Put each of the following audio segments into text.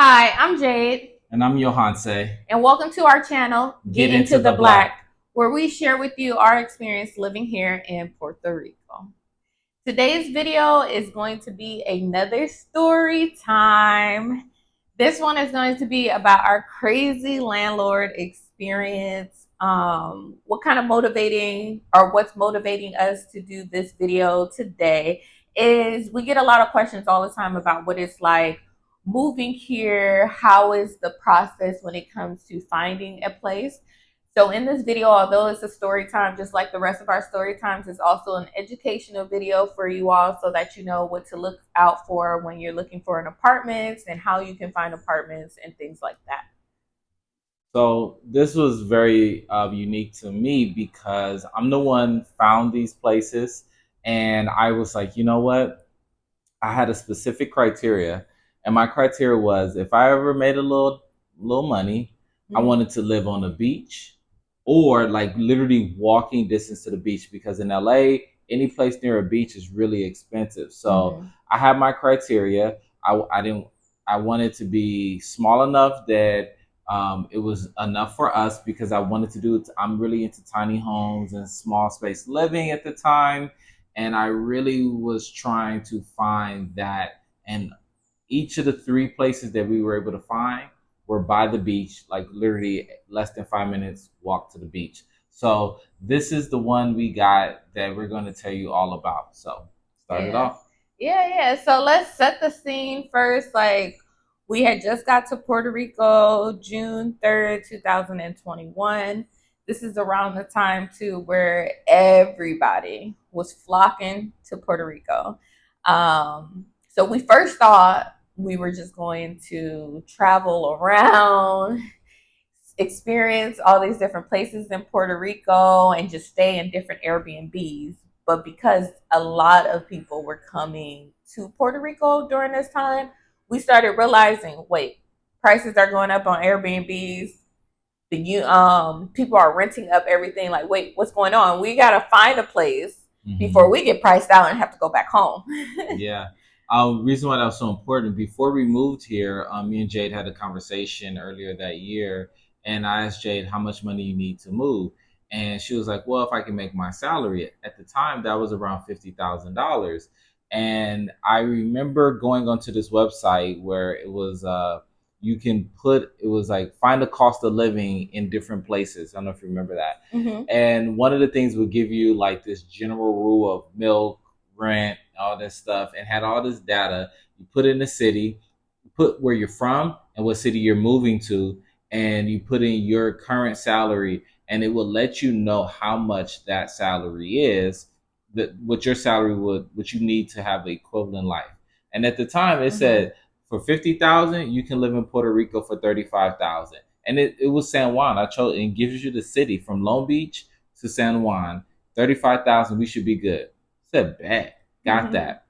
Hi, I'm Jade, And I'm Yohance. and welcome to our channel, Get into the black. where we share with you our experience living here in Puerto Rico. Today's video is going to be another story time. This one is going to be about our crazy landlord experience. What's motivating us to do this video today is we get a lot of questions all the time about what it's like moving here. How is the process when it comes to finding a place? So in this video, although it's a story time, just like the rest of our story times, it's also an educational video for you all so that you know what to look out for when you're looking for an apartment and how you can find apartments and things like that. So this was very unique to me because I'm the one found these places, and I was like, you know what? I had a specific criteria, and my criteria was if I ever made a little money, I wanted to live on the beach or like literally walking distance to the beach because in LA, any place near a beach is really expensive. So I had my criteria. I didn't. I wanted to be small enough that it was enough for us because I wanted to do it. I'm really into tiny homes and small space living at the time, and I really was trying to find that. And each of the three places that we were able to find were by the beach, like literally less than 5 minutes walk to the beach. So this is the one we got that we're going to tell you all about. So start it off. Yeah. So let's set the scene first. Like, we had just got to Puerto Rico June 3rd, 2021. This is around the time too where everybody was flocking to Puerto Rico. So we first thought we were just going to travel around, experience all these different places in Puerto Rico, and just stay in different Airbnbs. But because a lot of people were coming to Puerto Rico during this time, we started realizing, wait, prices are going up on Airbnbs. People are renting up everything. Like, wait, what's going on? We gotta find a place before we get priced out and have to go back home. Yeah. Reason why that was so important, before we moved here, me and Jade had a conversation earlier that year, and I asked Jade how much money you need to move. And she was like, well, if I can make my salary. At the time, that was around $50,000. And I remember going onto this website where it was, you can put, it was like find the cost of living in different places. I don't know if you remember that. And one of the things would give you like this general rule of milk, rent, all this stuff, and had all this data. You put in the city, you put where you're from and what city you're moving to, and you put in your current salary, and it will let you know how much that salary is, that what your salary would, what you need to have the equivalent life. And at the time, it said for 50,000, you can live in Puerto Rico for 35,000, and it was San Juan. I chose and gives you the city from Long Beach to San Juan. 35,000, we should be good. Said bet, got that.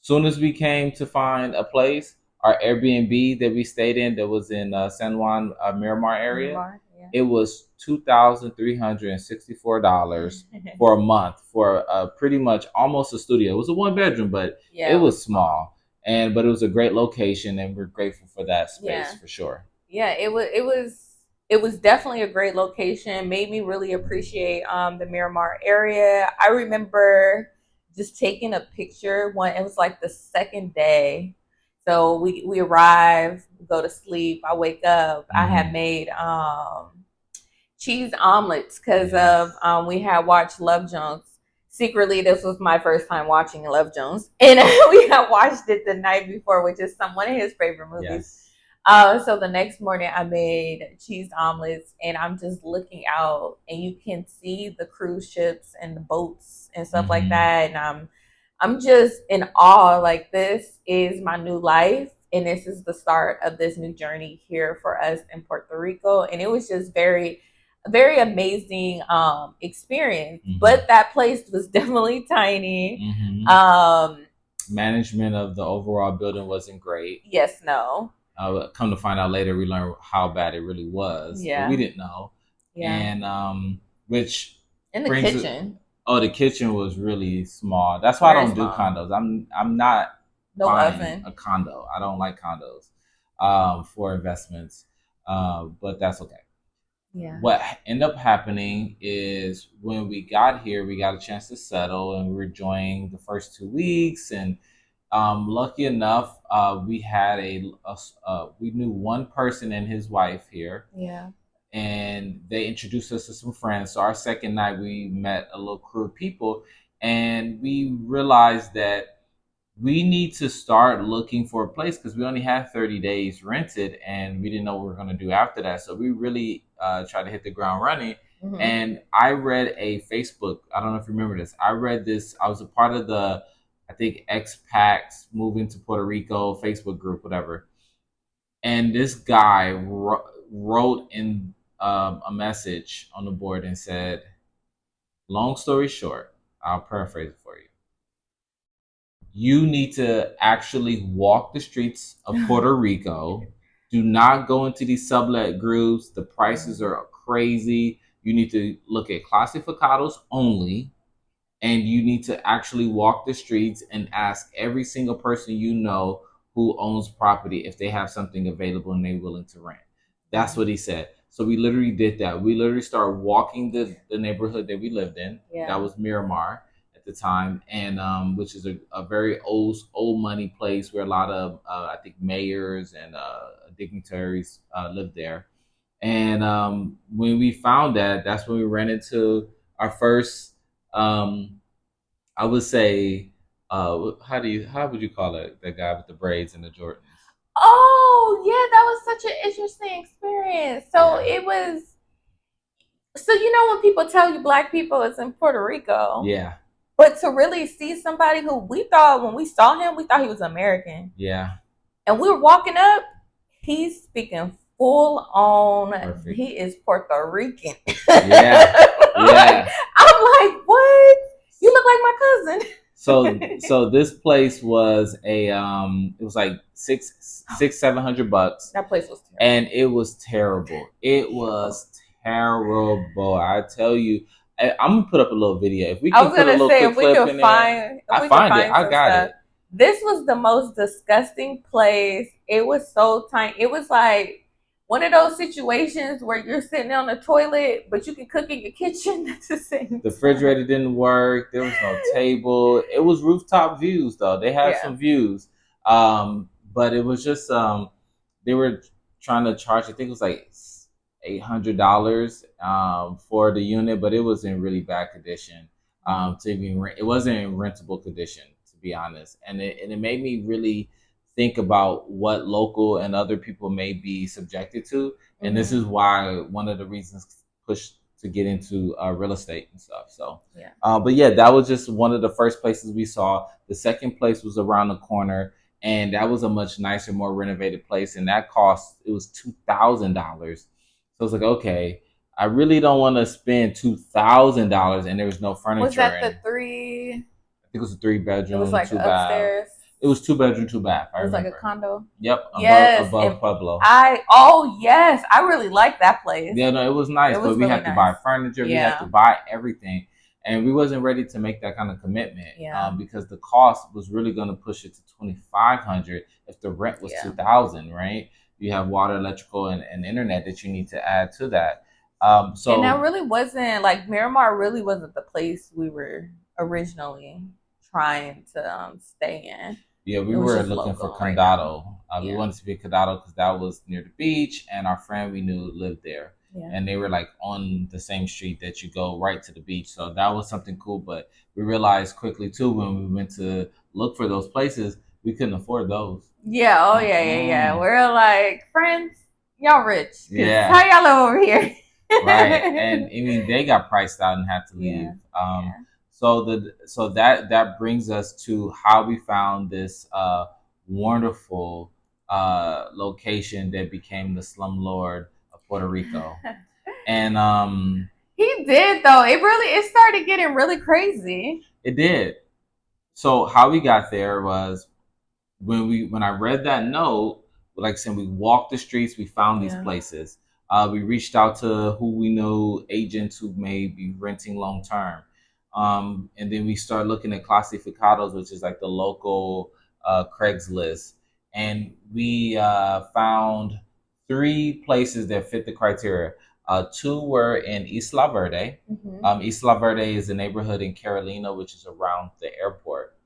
Soon as we came to find a place, our Airbnb that we stayed in that was in San Juan, Miramar area, it was $2,364 for a month for pretty much almost a studio. It was a one bedroom, but it was small, but it was a great location, and we're grateful for that space for sure. Yeah, it was definitely a great location. Made me really appreciate the Miramar area. I remember just taking a picture when it was like the second day. So we arrive, go to sleep. I wake up. I had made cheese omelets because of we had watched Love Jones. Secretly, this was my first time watching Love Jones, and we had watched it the night before, which is one of his favorite movies. So the next morning I made cheese omelets, and I'm just looking out, and you can see the cruise ships and the boats and stuff like that. And I'm just in awe. Like, this is my new life, and this is the start of this new journey here for us in Puerto Rico. And it was just very amazing experience. But that place was definitely tiny. Management of the overall building wasn't great. Yes, no. Come to find out later, we learned how bad it really was. Yeah, but we didn't know. Yeah, and which in the kitchen. The kitchen was really small. That's why I don't do condos. I'm not buying a condo. I don't like condos. for investments, but that's okay. Yeah. What ended up happening is when we got here, we got a chance to settle, and we were enjoying the first 2 weeks. And lucky enough, we had we knew one person and his wife here, Yeah. and they introduced us to some friends. So our second night, we met a little crew of people, and we realized that we need to start looking for a place because we only had 30 days rented, and we didn't know what we were going to do after that. So we really tried to hit the ground running. Mm-hmm. And I read a Facebook, I don't know if you remember this. I read this, I was a part of the, I think, expats moving to Puerto Rico Facebook group, whatever. And this guy wrote in a message on the board and said, long story short, I'll paraphrase it for you. You need to actually walk the streets of Puerto Rico. Do not go into these sublet groups. The prices are crazy. You need to look at clasificados only, and you need to actually walk the streets and ask every single person you know who owns property if they have something available and they're willing to rent. That's what he said. So we literally did that. We literally started walking the neighborhood that we lived in. Yeah. That was Miramar at the time, and which is a very old money place where a lot of I think mayors and dignitaries lived there. And when we found that, that's when we ran into our first I would say, how would you call it? The guy with the braids and the Jordans. Oh, yeah, that was such an interesting experience. So Yeah. it was. So you know when people tell you black people is in Puerto Rico, Yeah. but to really see somebody who we thought when we saw him, we thought he was American, Yeah. and we were walking up, he's speaking full on. Perfect. He is Puerto Rican. Yeah. Yeah. I'm like, what? You look like my cousin. So this place was it was like $700. That place was terrible. And it was terrible. It was terrible. I tell you. I'm gonna put up a little video. If we can put a little quick clip in there, I find it. I got it. This was the most disgusting place. It was so tiny. It was like one of those situations where you're sitting on the toilet, but you can cook in your kitchen at the same time. The refrigerator didn't work. There was no table. It was rooftop views, though. They had some views, but it was just they were trying to charge. I think it was like $800 for the unit, but it was in really bad condition. To even rent, it wasn't in rentable condition, to be honest, and it made me really think about what local and other people may be subjected to, and this is why one of the reasons pushed to get into real estate and stuff. So, but yeah, that was just one of the first places we saw. The second place was around the corner, and that was a much nicer, more renovated place, and that cost it was $2,000. So I was like, okay, I really don't want to spend $2,000, and there was no furniture. Was that the three? I think it was a 3-bedroom. It was like 2-bath. It was 2-bedroom, 2-bath. It was like a condo. Yep. Yes. Above Pueblo. Yes, I really liked that place. Yeah, no, it was nice, but we had to buy furniture. We had to buy everything, and we wasn't ready to make that kind of commitment. Because the cost was really going to push it to $2,500 if the rent was $2,000. Right? You have water, electrical, and internet that you need to add to that. So and that really wasn't like Miramar. Really wasn't the place we were originally trying to stay in. Yeah, we were looking for Condado. We wanted to be Condado because that was near the beach, and our friend we knew lived there. Yeah. And they were like on the same street that you go right to the beach. So that was something cool. But we realized quickly too when we went to look for those places, we couldn't afford those. Yeah. Oh yeah. We're like, friends, y'all rich. Yeah. How y'all live over here? Right. And I mean, they got priced out and had to leave. So that brings us to how we found this wonderful location that became the slumlord of Puerto Rico. And he did though. It started getting really crazy. It did. So how we got there was when I read that note, like I said, we walked the streets, we found these places. We reached out to who we knew, agents who may be renting long term. And then we started looking at clasificados, which is like the local Craigslist. and we found three places that fit the criteria. Two were in Isla Verde. Isla Verde is a neighborhood in Carolina, which is around the airport.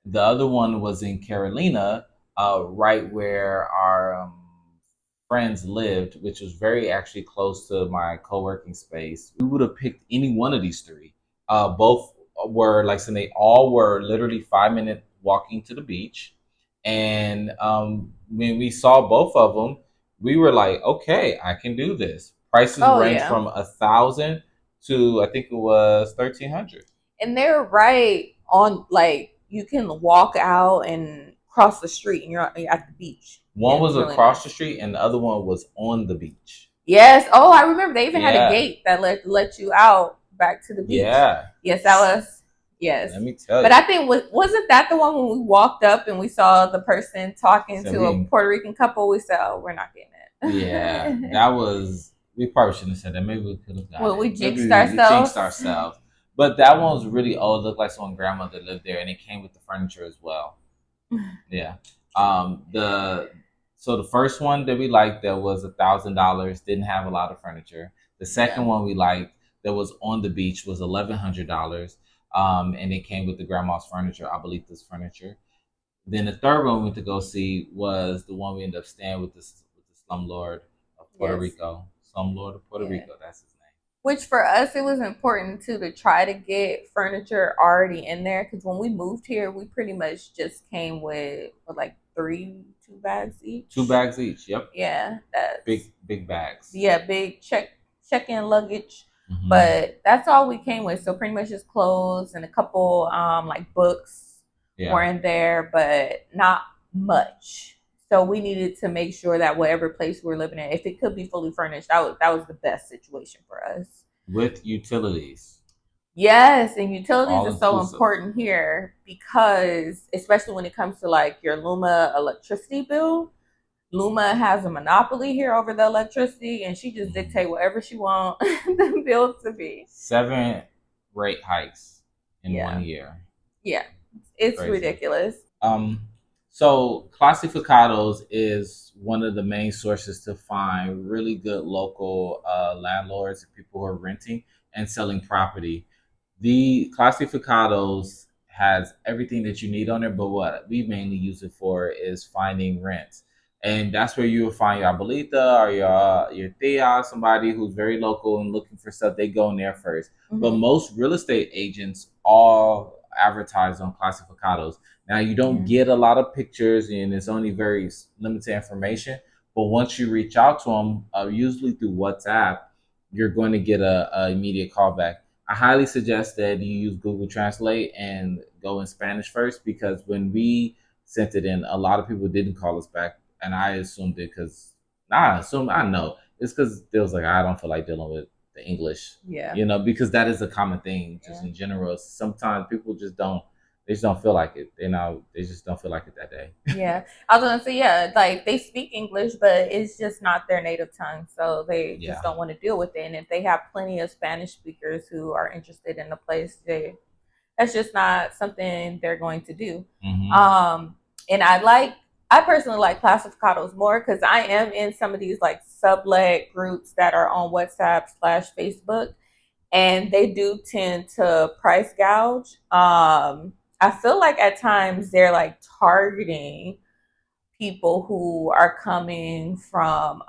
The other one was in Carolina, right where our friends lived, which was very actually close to my co-working space. We would have picked any one of these three. Both were like, so they all were literally 5 minute walking to the beach. And when we saw both of them, we were like, okay, I can do this. Prices Oh range yeah. from 1,000 to I think it was 1,300. And they're right on, like, you can walk out and cross the street and you're at the beach. One And was it's really across nice. the street, and the other one was on the beach. Yes. Oh, I remember they even had a Yeah, gate that let you out back to the beach. yeah. Yes, that was, yes. Let me tell But you. I think wasn't that the one when we walked up and we saw the person talking So to a we, Puerto Rican couple? We said, "Oh, we're not getting yeah, it." that was. We probably shouldn't have said that. Maybe we could have got Well, we it. Maybe jinxed we jinxed ourselves. ourselves. But that one was really old. Looked like someone grandmother lived there, and it came with the furniture as well. Yeah. The so the first one that we liked that was $1,000 didn't have a lot of furniture. The second Yeah. one we liked that was on the beach was $1,100. And it came with the grandma's furniture, I believe this furniture. Then the third one we went to go see was the one we ended up staying with the slumlord of Puerto Yes. Rico. Slumlord of Puerto Yeah. Rico, that's his name. Which for us, it was important too to try to get furniture already in there because when we moved here, we pretty much just came with like two bags Two each. bags each. Yep. Yeah, that's Big bags. yeah, big check in luggage. Hmm. But that's all we came with. So pretty much just clothes and a couple like books were Yeah. in there, but not much. So we needed to make sure that whatever place we were living in, if it could be fully furnished, that was the best situation for us. With utilities. Yes, and utilities All are so inclusive. important here because especially when it comes to like your Luma electricity bill, Luma has a monopoly here over the electricity, and she just Mhm. dictate whatever she wants the bill to be. 7 rate hikes in one Yeah, year. yeah, it's Crazy. ridiculous. Um, so clasificados is one of the main sources to find really good local landlords, people who are renting and selling property. The clasificados has everything that you need on there, but what we mainly use it for is finding rents. And that's where you will find your abuelita or your tia, somebody who's very local and looking for stuff. They go in there first. But Mm-hmm. most real estate agents all advertise on clasificados. Now you don't Yeah, get a lot of pictures, and it's only very limited information. But once you reach out to them, usually through WhatsApp, you're going to get a immediate callback. I highly suggest that you use Google Translate and go in Spanish first because when we sent it in, a lot of people didn't call us back, and I assumed it because I know it's because they was like I don't feel like dealing with the English, yeah, because that is a common thing just yeah. in general. Sometimes people they just don't feel like it. They just don't feel like it that day. Yeah, I was gonna say yeah, like they speak English, but it's just not their native tongue, so they just Yeah. don't want to deal with it. And if they have plenty of Spanish speakers who are interested in the place, that's just not something they're going to do. Hmm. Um, and I personally like classificados more because I am in some of these like sublet groups that are on WhatsApp/Facebook, and they do tend to price gouge. I feel like at times they're like targeting people who are coming from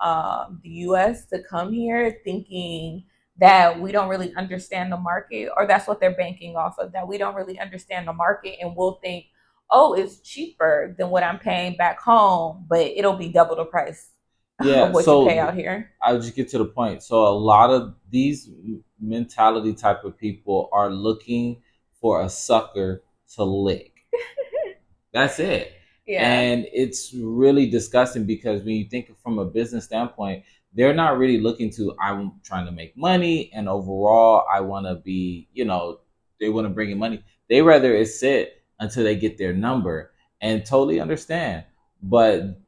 the US to come here thinking that we don't really understand the market, or that's what they're banking off of, that we don't really understand the market and we'll think, oh, it's cheaper than what I'm paying back home, but it'll be double the price of Yeah. what you pay So out here. I'll just get to the point. So a lot of these mentality type of people are looking for a sucker to lick. That's it. Yeah. And it's really disgusting because when you think from a business standpoint, they're not really looking to, I'm trying to make money and overall I want to be, they want to bring in money. They rather it sit until they get their number and totally understand. But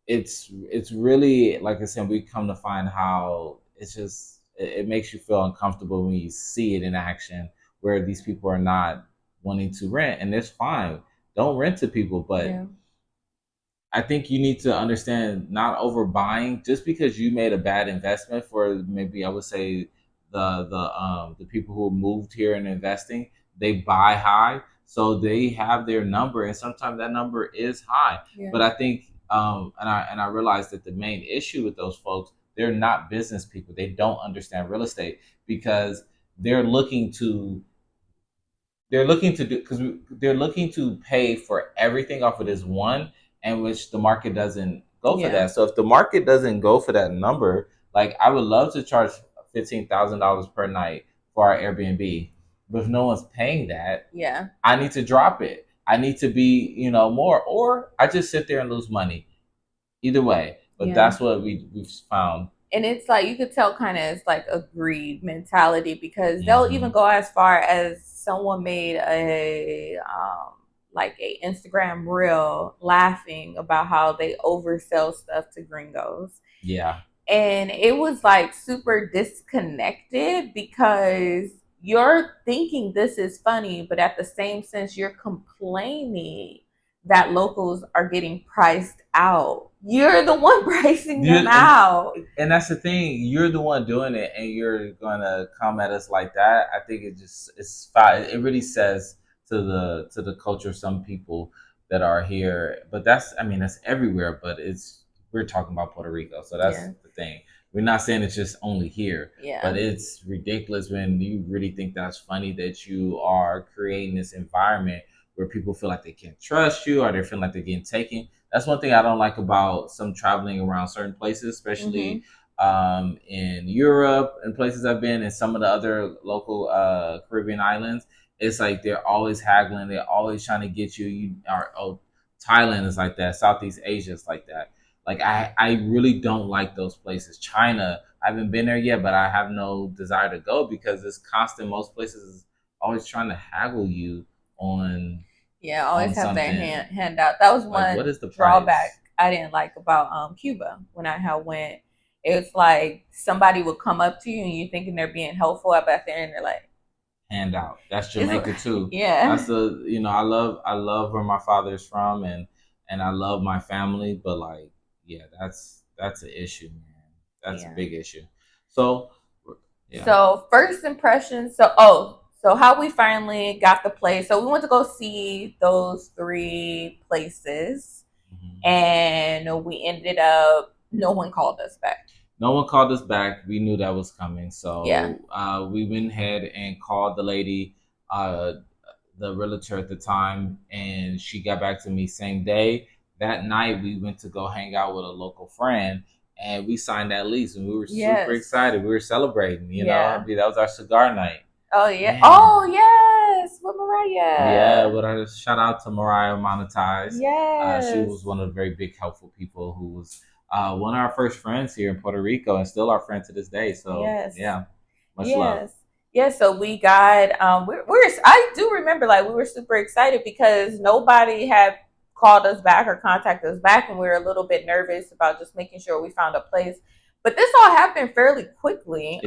it's really, like I said, we come to find how it's just, it makes you feel uncomfortable when you see it in action where these people are not wanting to rent, and it's fine, don't rent to people, but Yeah. I think you need to understand not overbuying just because you made a bad investment for maybe I would say the people who moved here and investing, they buy high. So they have their number and sometimes that number is high. Yeah. But I think and I realized that the main issue with those folks, they're not business people. They don't understand real estate because they're looking to they're looking to do because they're looking to pay for everything off of this one, and which the market doesn't go for Yeah. that. So if the market doesn't go for that number, like I would love to charge $15,000 per night for our Airbnb, but if no one's paying that, Yeah. I need to drop it. I need to be, more, or I just sit there and lose money. Either way, but Yeah. that's what we've found. And it's like you could tell kind of it's like a greed mentality because they'll even go as far as someone made a like a Instagram reel laughing about how they oversell stuff to gringos. Yeah. And it was like super disconnected because you're thinking this is funny, but at the same sense you're complaining that locals are getting priced out. You're the one pricing them out. And that's the thing. You're the one doing it, and you're gonna come at us like that. I think it's fine. It really says to the culture of some people that are here. But that's that's everywhere. But we're talking about Puerto Rico, so that's the thing. We're not saying it's just only here. Yeah. But it's ridiculous when you really think that's funny that you are creating this environment where people feel like they can't trust you or they feel like they're getting taken. That's one thing I don't like about some traveling around certain places, especially in Europe and places I've been and some of the other local Caribbean islands. It's like they're always haggling. They're always trying to get you. Thailand is like that. Southeast Asia is like that. Like I really don't like those places. China, I haven't been there yet, but I have no desire to go because it's constant. Most places is always trying to haggle you on. Yeah, always have their hand out. That was one like, what is the drawback price? I didn't like about Cuba when I had went. It's like somebody would come up to you and you're thinking they're being helpful, but at the end they're like hand out. That's Jamaica too. Yeah, that's I love where my father's from and I love my family, but like that's an issue, man. That's a big issue. So so first impressions. So how we finally got the place. So we went to go see those 3 places, and we ended up. No one called us back. No one called us back. We knew that was coming, so we went ahead and called the lady, the realtor at the time, and she got back to me same day. That night, we went to go hang out with a local friend, and we signed that lease, and we were super excited. We were celebrating, you know. That was our cigar night. Oh yeah! Man. Oh yes, with Mariah. Yeah, but I just shout out to Mariah Monetize. Yes, she was one of the very big helpful people who was one of our first friends here in Puerto Rico, and still our friend to this day. So much love. Yeah, so we got I do remember like we were super excited because nobody had called us back or contacted us back, and we were a little bit nervous about just making sure we found a place. But this all happened fairly quickly.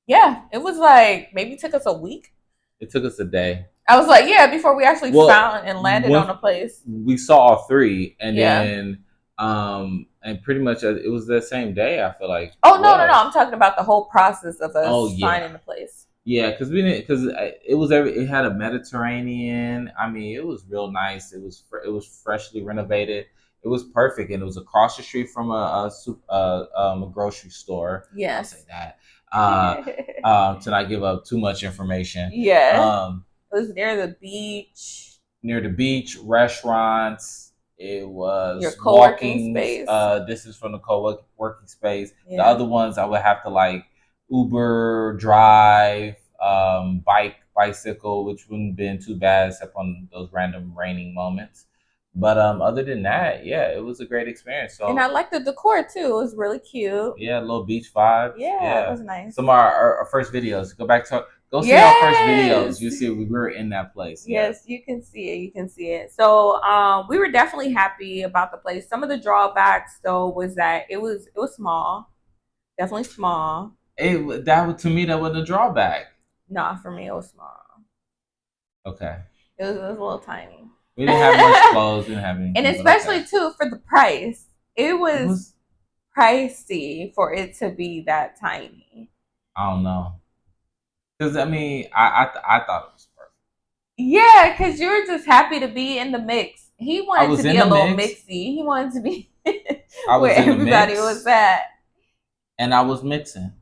Yeah, it was like maybe took us a week. It took us a day. I was like, before we actually found and landed on a place. We saw all 3, and then and pretty much it was the same day. I feel like. Oh no! I'm talking about the whole process of us finding the place. Yeah, because it had a Mediterranean. I mean, it was real nice. It was freshly renovated. It was perfect, and it was across the street from a grocery store. Yes, I'll say that. To not give up too much information. Yeah. It was near the beach. Restaurants. It was your co-working space. Distance from the co-working space. The other ones I would have to like Uber, drive, bicycle, which wouldn't have been too bad except on those random raining moments. But other than that, it was a great experience. So, and I liked the decor too. It was really cute. Yeah, a little beach vibe. Yeah, it was nice. Some of our first videos. Go see our first videos. You see we were in that place. Yes, you can see it. So we were definitely happy about the place. Some of the drawbacks though was that it was small. Definitely small. To me that wasn't a drawback. Nah, for me it was small. Okay. It was a little tiny. We didn't have much clothes. We didn't have And anything, but okay. especially too for the price. It It was was. pricey for it to be that tiny. I don't know. Because I mean, I thought it was perfect. Yeah, because you were just happy to be in the mix. He I wanted to was be in a the little mix. mixy. He wanted to be I where was in the everybody was mix, at. and I was mixing.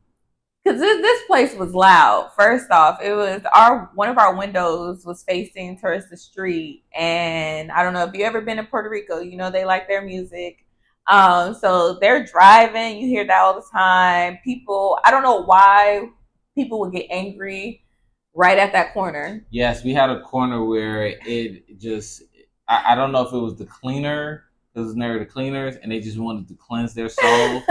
Because this place was loud. First off, it was our one of our windows was facing towards the street, and I don't know if you ever been to Puerto Rico. You know they like their music. So they're driving. You hear that all the time. People, I don't know why people would get angry right at that corner. Yes, we had a corner where it just. I don't know if it was the cleaner. It was near the cleaners, and they just wanted to cleanse their soul.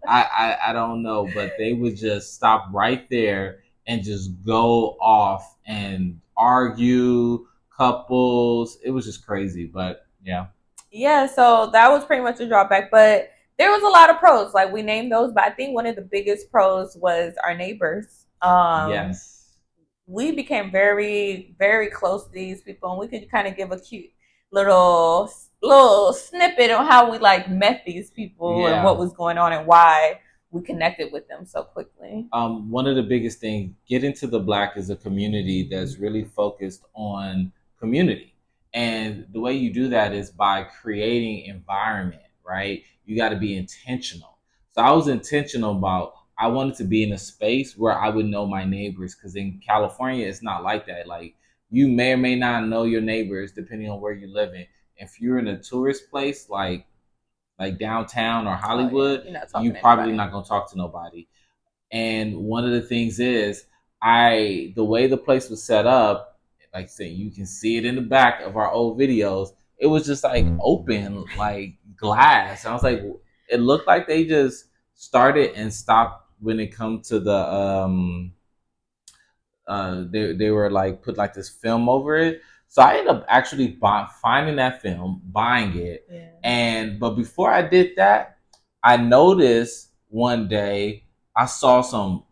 I don't know, but they would just stop right there and just go off and argue couples. It was just crazy, but yeah. Yeah, so that was pretty much a drawback, but there was a lot of pros. Like we named those, but I think one of the biggest pros was our neighbors. Yes. We became very, very close to these people, and we could kind of give a cute little snippet on how we like met these people and what Yeah. was going on and why we connected with them so quickly. One of the biggest things, Get Into the Black is a community that's really focused on community. And the way you do that is by creating environment, right? You got to be intentional. So I was intentional about, I wanted to be in a space where I would know my neighbors, because in California, it's not like that. Like, you may or may not know your neighbors depending on where you live in. If you're in a tourist place like downtown or Oh yeah, Hollywood, you're not you talking to probably anybody. not gonna talk to nobody. And one of the things is, the way the place was set up, like I said, you can see it in the back of our old videos. It was just like open, like glass. I was like, it looked like they just started and stopped when it comes to the they were like put like this film over it. So I ended up actually finding that film, buying it, Yeah. and but before I did that, I noticed one day I saw some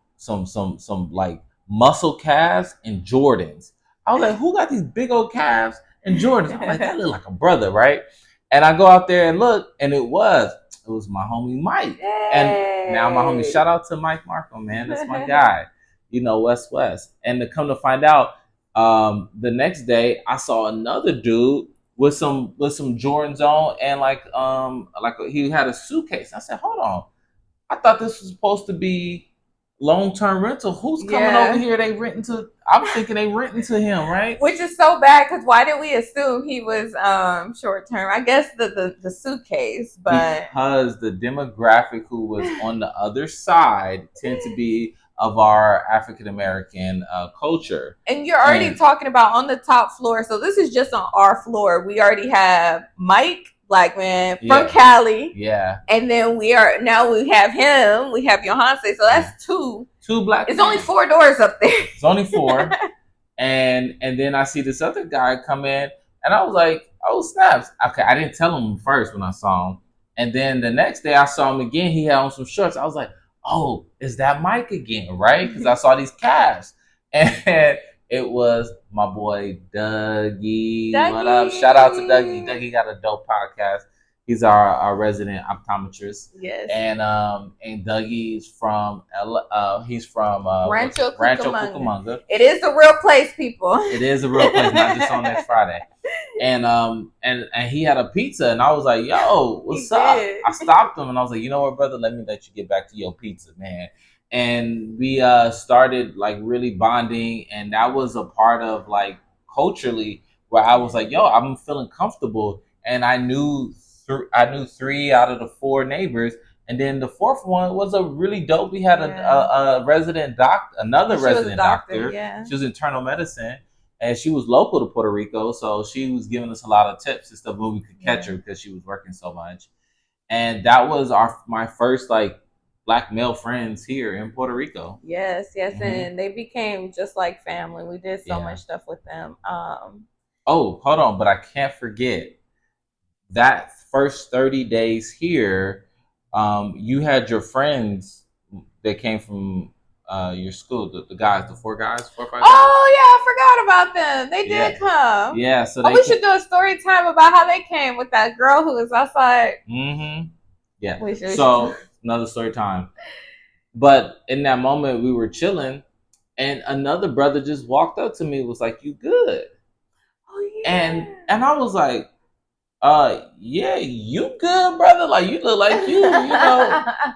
like muscle calves and Jordans. I was like, who got these big old calves and Jordans? I'm like, that look like a brother, right? And I go out there and look, and it was my homie Mike. And now my homie, Yay. shout out to Mike Marco, man, that's my guy. West. And to come to find out, the next day I saw another dude with some Jordans on, and he had a suitcase. I said, hold on, I thought this was supposed to be long-term rental. Who's coming over Yeah. here? They renting to? I'm thinking they renting to him, right? Which is so bad because why did we assume he was short term? I guess the suitcase, but Because the demographic who was on the other side tend to be of our African American culture, and you're already and talking about on the top floor. So this is just on our floor. We already have Mike Blackman from yeah, Cali, yeah, and then we have him. We have Yohance. So yeah, that's two. two black It's only men. 4 doors up there. It's only four. And then I see this other guy come in, and I was like, "Oh snaps!" Okay, I didn't tell him first when I saw him, and then the next day I saw him again. He had on some shorts. I was like, "Oh, is that Mike again?" Right? Because I saw these calves, and it was my boy Dougie. What up? Shout out to Dougie. Dougie. Dougie got a dope podcast. He's our resident optometrist, Yes. and Dougie's from he's from Rancho Rancho Cucamonga. Cucamonga. It is a real place, people. It is a real place, not just on next Friday. And he had a pizza, and I was like, "Yo, what's up?" I stopped him, and I was like, "You know what, brother? Let me let you get back to your pizza, man." And we started like really bonding, and that was a part of like culturally where I was like, "Yo, I'm feeling comfortable," and I knew 3 out of the 4 neighbors. And then the fourth one was a really dope. We had a resident doctor, another resident doctor. Yeah. She was internal medicine, and she was local to Puerto Rico, so she was giving us a lot of tips and stuff when we could catch her because she was working so much. And that was my first like black male friends here in Puerto Rico. Yes, and they became just like family. We did so Yeah. much stuff with them. Oh, hold on, but I can't forget that first 30 days here. You had your friends that came from your school, the guys, the four guys, 4 or 5 guys. Oh yeah, I forgot about them. They did Yeah, come. yeah. So Oh, they we came. should do a story time about how they came with that girl who was outside. Mm-hmm. Yeah. We should. So another story time. But in that moment, we were chilling, and another brother just walked up to me, was like, "You good?" Oh And I was like, yeah, you good, brother? Like you look like you know." yeah.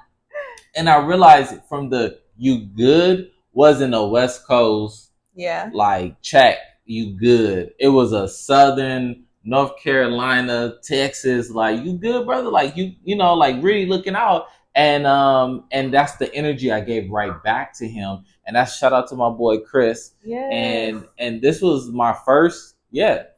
And I realized from the "you good" wasn't a West Coast Yeah. like check, you good. It was a Southern North Carolina, Texas, like you good, brother, like you know, like really looking out. And that's the energy I gave right back to him. And that's shout out to my boy Chris. Yes. And this was my first,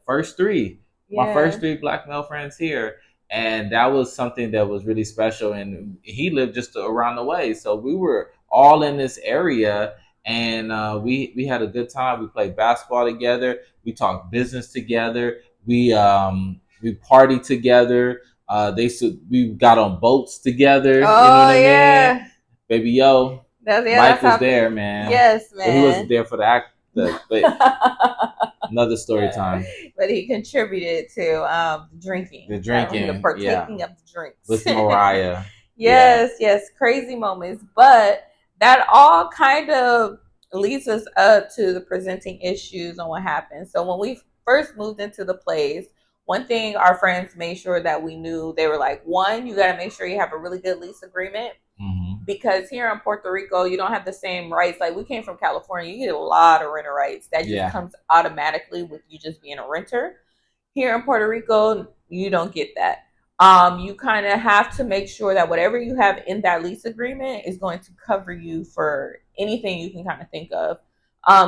first three, my Yeah. first three black male friends here. And that was something that was really special. And he lived just around the way, so we were all in this area, and we had a good time. We played basketball together. We talked business together. We partied together. We got on boats together. You know what Oh I mean? yeah. Baby yo, That's Mike was how. there, man. Yes, Well, he wasn't man. there for the act, but another story time. But he contributed to the The drinking, the drinking, yeah, partaking of the drinks. with Mariah, yeah. Yes, yes, crazy moments. But that all kind of leads us up to the presenting issues on what happened. So when we first moved into the place, one thing our friends made sure that we knew, they were like, one, you got to make sure you have a really good lease agreement, because here in Puerto Rico, you don't have the same rights. Like we came from California, you get a lot of renter rights that just comes automatically with you just being a renter. Here in Puerto Rico, you don't get that. You kind of have to make sure that whatever you have in that lease agreement is going to cover you for anything you can kind of think of.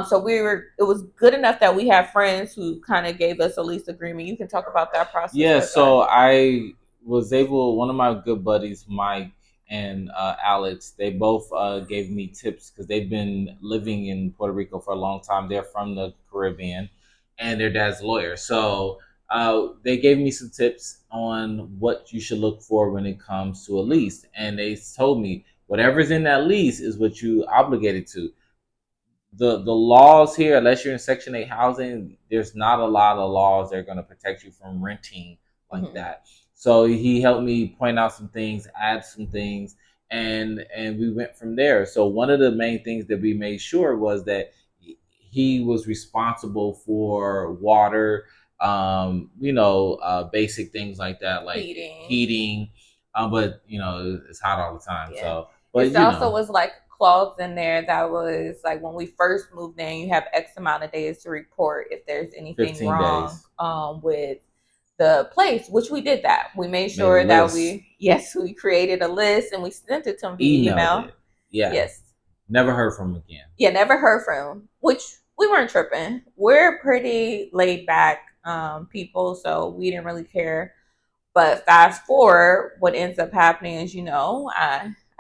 So it was good enough that we have friends who kind of gave us a lease agreement. You can talk about that process. Yeah, so I was able. One of my good buddies, Mike and Alex, they both gave me tips because they've been living in Puerto Rico for a long time. They're from the Caribbean, and their dad's a lawyer. So they gave me some tips on what you should look for when it comes to a lease, and they told me whatever's in that lease is what you obligated to. The laws here, unless you're in Section 8 housing, there's not a lot of laws that are going to protect you from renting like that. So he helped me point out some things, add some things, and we went from there. So one of the main things that we made sure was that he was responsible for water, basic things like that, like heating. But it's hot all the time. Yeah. So, but it also was like clause in there that was like, when we first moved in, you have X amount of days to report if there's anything wrong with the place, which we did that. We made sure that we created a list and we sent it to him via email. Yeah. Yes. Never heard from him again. Yeah, never heard from him, which we weren't tripping. We're pretty laid back people, so we didn't really care. But fast forward, what ends up happening is,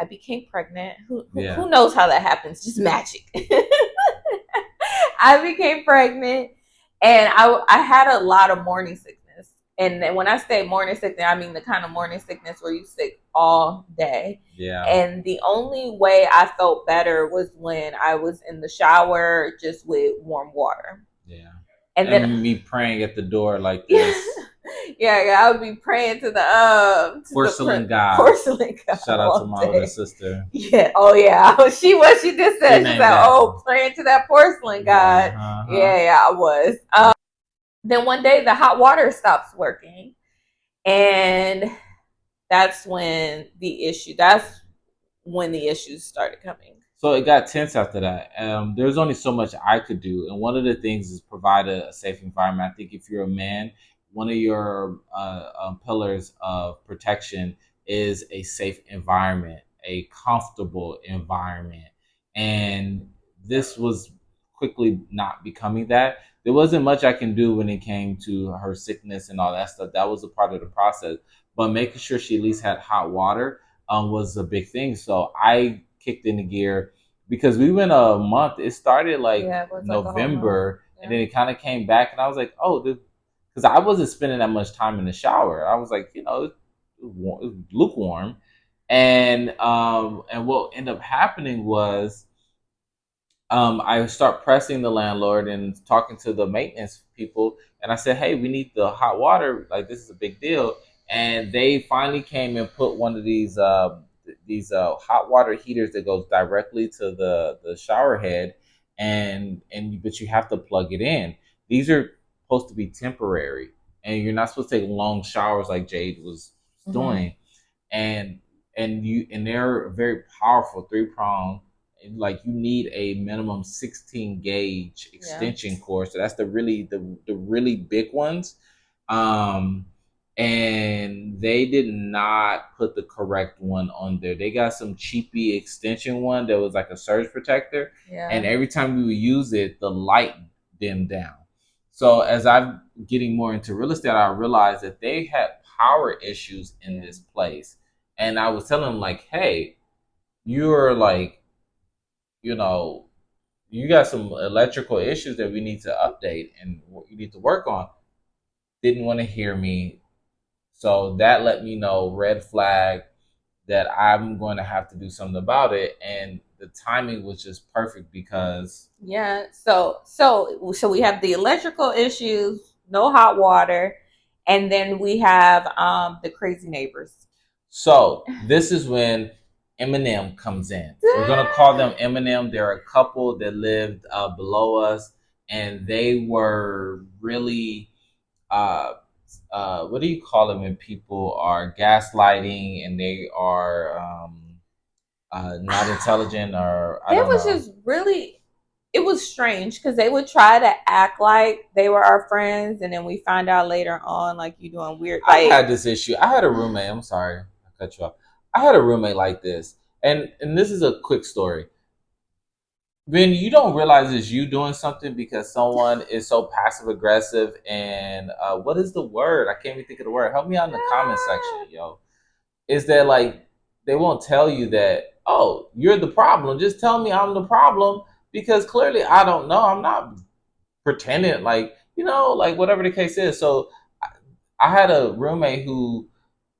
I became pregnant. Who knows how that happens? Just magic. I became pregnant, and I had a lot of morning sickness. And when I say morning sickness, I mean the kind of morning sickness where you sick all day. Yeah. And the only way I felt better was when I was in the shower just with warm water. Yeah. And then me praying at the door like this. Yeah, I would be praying to the porcelain god. Porcelain god. Shout out to my older sister. Yeah. Oh yeah. She just said. She said, "Oh, praying to that porcelain god." Yeah, I was. Then one day the hot water stops working, and that's when the issues started coming. So it got tense after that. There's only so much I could do, and one of the things is provide a safe environment. I think if you're a man, one of your pillars of protection is a safe environment, a comfortable environment, and this was quickly not becoming that. There wasn't much I can do when it came to her sickness and all that stuff. That was a part of the process, but making sure she at least had hot water was a big thing. So I kicked into gear because we went a month. It started like November, and then it kind of came back, and I was like, oh, because I wasn't spending that much time in the shower. I was like, it's lukewarm, and what ended up happening was I start pressing the landlord and talking to the maintenance people, and I said, "Hey, we need the hot water. Like this is a big deal." And they finally came and put one of these hot water heaters that goes directly to the shower head, and but you have to plug it in. These are supposed to be temporary, and you're not supposed to take long showers like Jade was Mm-hmm. doing. And and they're very powerful, three-prong. Like you need a minimum 16 gauge Yeah. extension cord, so that's the really big ones. um and they did not put the correct one on there. They got some cheapy extension one that was like a surge protector, and Yeah. every time we would use it, the light dimmed down. So as I'm getting more into real estate, I realized that they had power issues in Yeah. this place. And I was telling them like, hey, you're like, you know, you got some electrical issues that we need to update and you need to work on. Didn't want to hear me. So that let me know, red flag, that I'm going to have to do something about it. And the timing was just perfect because Yeah. So we have the electrical issues, no hot water, and then we have the crazy neighbors. so this is when Eminem comes in. We're gonna call them Eminem. There are a couple that lived below us, and they were really uh, what do you call them when people are gaslighting and they are not intelligent, or I It don't was know. just really, it was strange because they would try to act like they were our friends, and then we find out later on like you doing weird I've like. had this issue. I had a roommate. I'm sorry, I cut you off. I had a roommate like this, and this is a quick story. When you don't realize it's you doing something because someone is so passive aggressive, and what is the word? I can't even think of the word. Help me out in the comment section, yo. Is that like they won't tell you that, oh, you're the problem. Just tell me I'm the problem, because clearly I don't know. I'm not pretending like, like whatever the case is. So I had a roommate who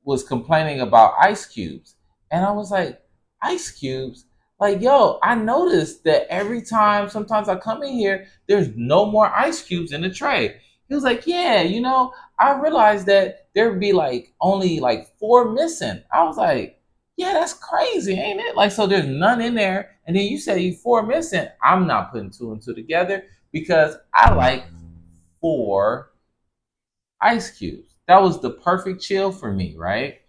was complaining about ice cubes. And I was like, ice cubes? Like, yo, I noticed that every time sometimes I come in here, there's no more ice cubes in the tray. He was like, yeah, I realized that there'd be like only like four missing. I was like, yeah, that's crazy, ain't it? Like, so there's none in there. And then you say you four missing. I'm not putting two and two together because I like four ice cubes. That was the perfect chill for me, right?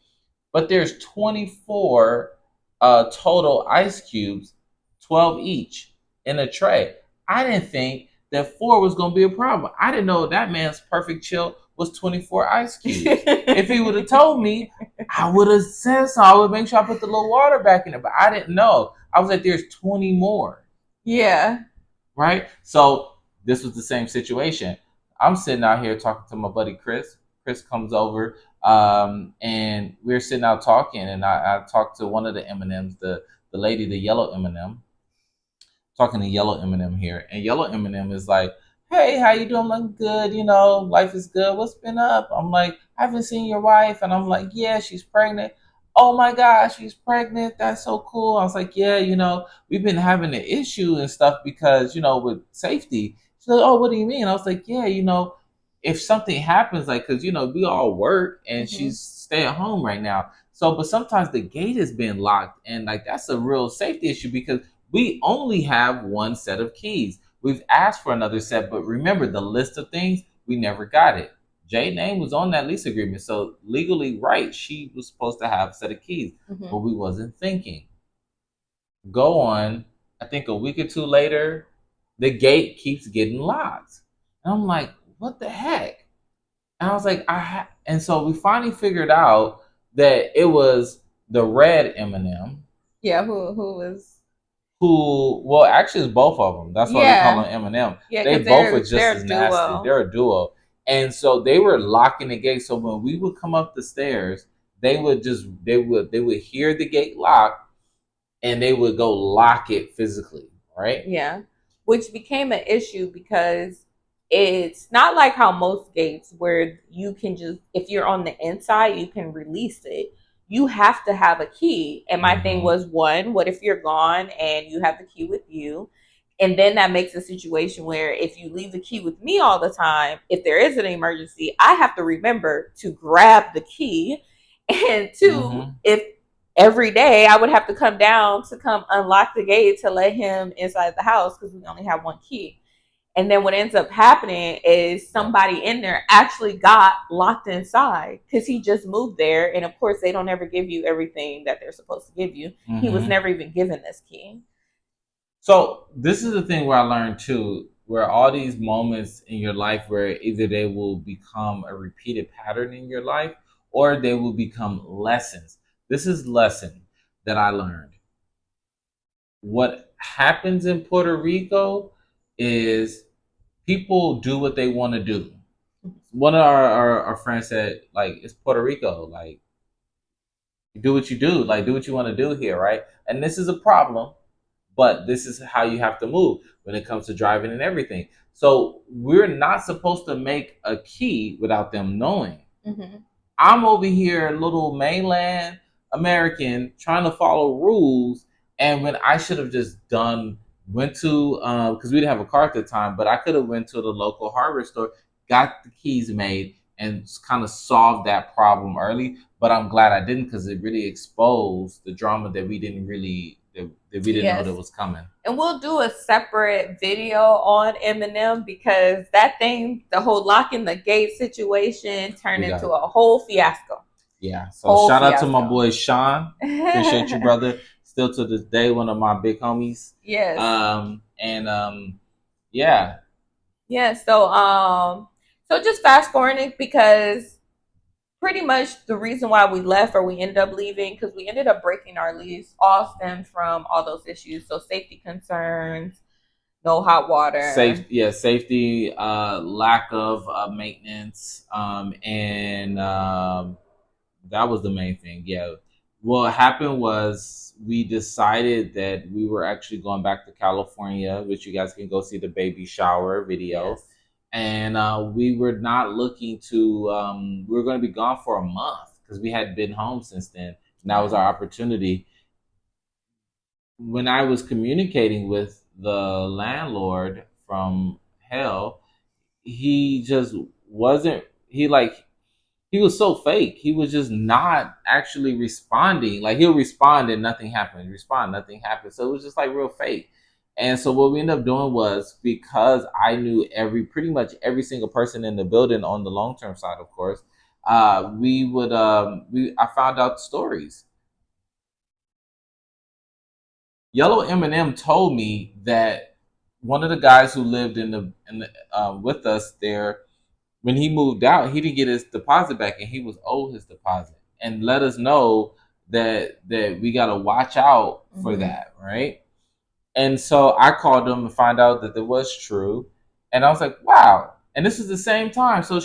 But there's 24 total ice cubes, 12 each in a tray. I didn't think that four was going to be a problem. I didn't know that man's perfect chill was 24 ice cubes. If he would have told me, I would have said so. I would make sure I put the little water back in it, but I didn't know. I was like, there's 20 more, Yeah. right? So this was the same situation. I'm sitting out here talking to my buddy Chris. Chris comes over, and we're sitting out talking, and I talked to one of the M&Ms, the lady, the yellow M&M, talking to yellow Eminem here, and yellow Eminem is like, hey, how you doing? I'm like, good, life is good. What's been up? I'm like, I haven't seen your wife. And I'm like, yeah, she's pregnant. Oh my gosh, she's pregnant. That's so cool. I was like, yeah, we've been having an issue and stuff because, with safety. She's like, oh, what do you mean? I was like, yeah, if something happens, like, because, we all work and Mm-hmm. she's stay at home right now. So, but sometimes the gate has been locked, and like that's a real safety issue because we only have one set of keys. We've asked for another set, but remember the list of things, we never got it. Jade's name was on that lease agreement, so legally right, she was supposed to have a set of keys, Mm-hmm. but we wasn't thinking. Go on, I think a week or two later, the gate keeps getting locked. And I'm like, what the heck? And I was like, and so we finally figured out that it was the red M&M, Yeah. Who was? who, well, actually it's both of them. That's why we call Yeah. them Eminem. Yeah. They Because both are just they're as a nasty. duo. They're a duo. And so they were locking the gate. So when we would come up the stairs, they would hear the gate lock, and they would go lock it physically, right? Yeah. Which became an issue because it's not like how most gates where you can just, if you're on the inside, you can release it. You have to have a key. And my thing Mm-hmm. was, one, what if you're gone and you have the key with you? And then that makes a situation where if you leave the key with me all the time, if there is an emergency, I have to remember to grab the key. And two, if every day I would have to come down to come unlock the gate to let him inside the house because we only have one key. And then what ends up happening is somebody in there actually got locked inside because he just moved there. And of course, they don't ever give you everything that they're supposed to give you. He was never even given this key. So this is the thing where I learned too, where all these moments in your life where either they will become a repeated pattern in your life or they will become lessons. This is lesson that I learned. What happens in Puerto Rico is people do what they want to do. One of our friends said, like, it's Puerto Rico. Like, you do what you do. Like, do what you want to do here, right? And this is a problem, but this is how you have to move when it comes to driving and everything. So we're not supposed to make a key without them knowing. I'm over here, little mainland American, trying to follow rules, and when I should have just went to because we didn't have a car at the time, but I could have went to the local hardware store, got the keys made, and kind of solved that problem early. But I'm glad I didn't because it really exposed the drama that we didn't know that was coming. And we'll do a separate video on Eminem because that thing, the whole locking the gate situation, turned into a whole fiasco. Yeah. So shout out to my boy Sean. Appreciate you, brother. Still to this day, one of my big homies. Yes. Yeah. Yeah. So just fast forwarding because pretty much the reason why we left or we ended up leaving because we ended up breaking our lease all stemmed from all those issues. So safety concerns, no hot water, safety, lack of maintenance, and that was the main thing. Yeah, what happened was we decided that we were actually going back to California, which you guys can go see the baby shower video. Yes. And we were not looking to, we were going to be gone for a month because we had been home since then. And that was our opportunity. When I was communicating with the landlord from hell, he just wasn't, he was so fake. He was just not actually responding. Like he'll respond and nothing happens. Respond, nothing happens. So it was just like real fake. And so what we ended up doing was because I knew pretty much every single person in the building on the long term side, of course, I found out stories. Yellow Eminem told me that one of the guys who lived with us there, when he moved out, he didn't get his deposit back, and he was owed his deposit, and let us know that we got to watch out for that, right? And so I called him and found out that it was true, and I was like, wow. And this is the same time, so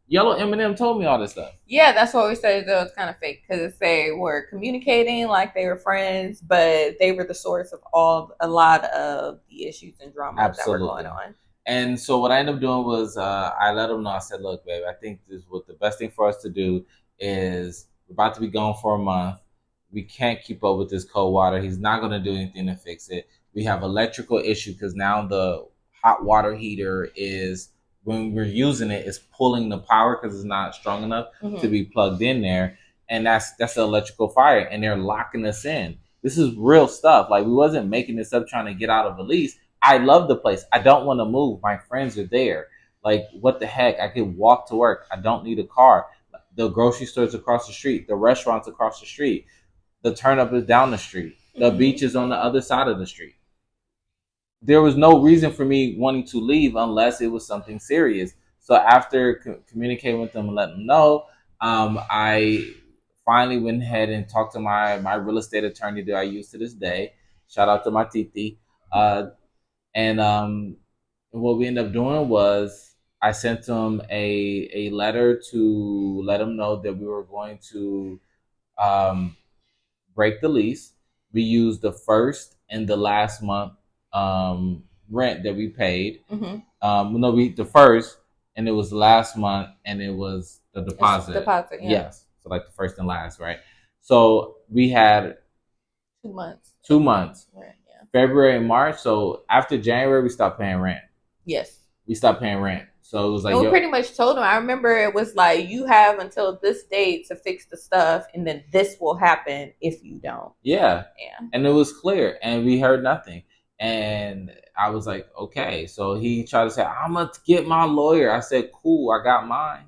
Yellow Eminem told me all this stuff. Yeah, that's what we said. That was kind of fake because they were communicating like they were friends, but they were the source of a lot of the issues and drama that were going on. And so what I ended up doing was I let him know. I said, look, babe, I think the best thing for us to do is we're about to be gone for a month. We can't keep up with this cold water. He's not going to do anything to fix it. We have electrical issue because now the hot water heater is, when we're using it, it's pulling the power because it's not strong enough to be plugged in there. And that's the electrical fire. And they're locking us in. This is real stuff. Like we wasn't making this up trying to get out of a lease. I love the place. I don't want to move. My friends are there. Like, what the heck? I could walk to work. I don't need a car. The grocery stores across the street. The restaurants across the street. The turn-up is down the street. The beach is on the other side of the street. There was no reason for me wanting to leave unless it was something serious. So after communicating with them and letting them know, I finally went ahead and talked to my real estate attorney that I use to this day. Shout out to my Titi. And what we ended up doing was I sent him a letter to let him know that we were going to break the lease. We used the first and the last month rent that we paid. The first, and it was the last month, and it was the deposit. Yeah. Yes, so like the first and last, right? So we had 2 months. 2 months. Right, yeah. February and March. So after January, we stopped paying rent. Yes. We stopped paying rent. So it was like, And we yo, pretty much told him. I remember it was like, you have until this date to fix the stuff, and then this will happen if you don't. yeah. Yeah. And it was clear, and we heard nothing. And I was like, okay. So he tried to say, I'm gonna get my lawyer. I said, cool, I got mine.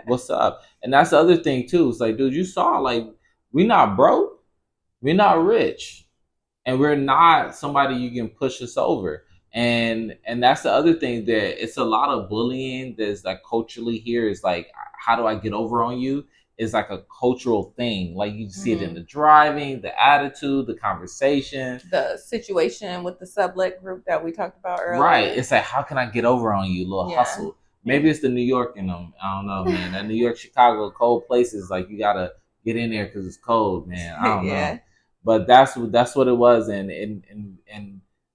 What's up? And that's the other thing too. It's like, dude, you saw like we not broke, we not rich, and we're not somebody you can push us over. And that's the other thing, that it's a lot of bullying that's like culturally here. Is like, how do I get over on you? Is like a cultural thing. Like you see it in the driving, the attitude, the conversation, the situation with the sublet group that we talked about earlier. Right. It's like, how can I get over on you? Little hustle. Maybe it's the New York in them. I don't know, man. That New York, Chicago, cold places, like you gotta get in there because it's cold, man. I don't know. But that's what it was, and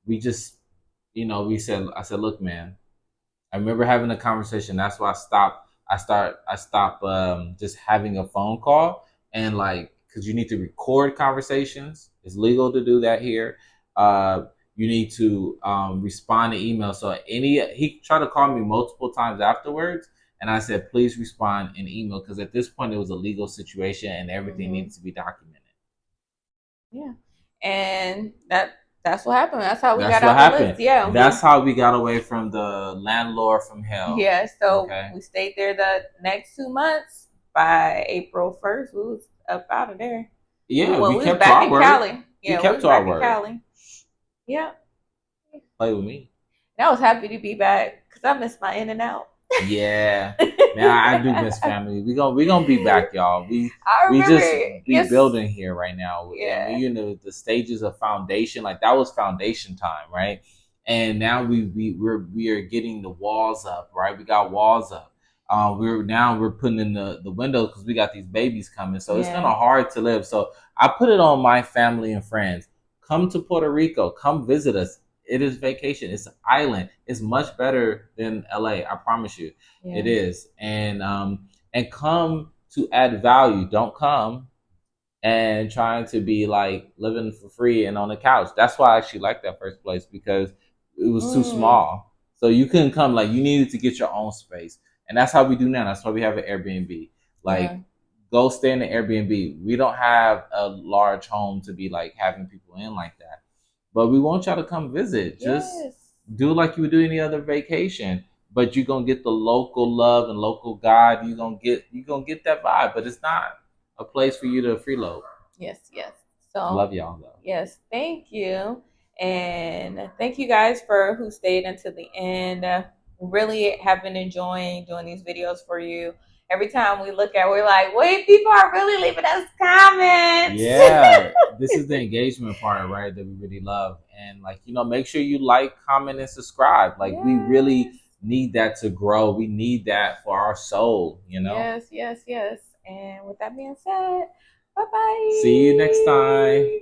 we just, I said, look, man. I remember having a conversation. That's why I stopped. I stopped just having a phone call, and like, because you need to record conversations. It's legal to do that here. You need to respond to email. So he tried to call me multiple times afterwards, and I said, please respond in email, because at this point it was a legal situation and everything needs to be documented. Yeah, and that's what happened. That's how we got out the list. Yeah, that's how we got away from the landlord from hell. Yeah, so we stayed there the next 2 months. By April 1st, we was up out of there. Yeah, we kept back in Cali. Yeah, we kept to our word. Cali. Yeah. Play with me. And I was happy to be back because I missed my in and out. Yeah, man, I do miss family. We gonna be back, y'all. We just be building here right now. Yeah, and the stages of foundation, like that was foundation time, right? And now we are getting the walls up, right? We got walls up. We're putting in the windows because we got these babies coming, so it's kind of hard to live. So I put it on my family and friends. Come to Puerto Rico. Come visit us. It is vacation. It's an island. It's much better than LA. I promise you, it is. And come to add value. Don't come and trying to be like living for free and on the couch. That's why I actually liked that first place, because it was too small. So you couldn't come. Like, you needed to get your own space, and that's how we do now. That's why we have an Airbnb. Like, go stay in the Airbnb. We don't have a large home to be like having people in like that. But we want y'all to come visit. Just do like you would do any other vacation. But you're gonna get the local love and local guide. You're gonna get that vibe. But it's not a place for you to freeload. Yes. So love y'all though. Yes, thank you. And thank you guys for who stayed until the end. Really have been enjoying doing these videos for you. Every time we look at it, we're like, wait, people are really leaving us comments. Yeah, this is the engagement part, right, that we really love. And like, make sure you like, comment, and subscribe. Like, we really need that to grow. We need that for our soul, Yes. And with that being said, bye-bye. See you next time.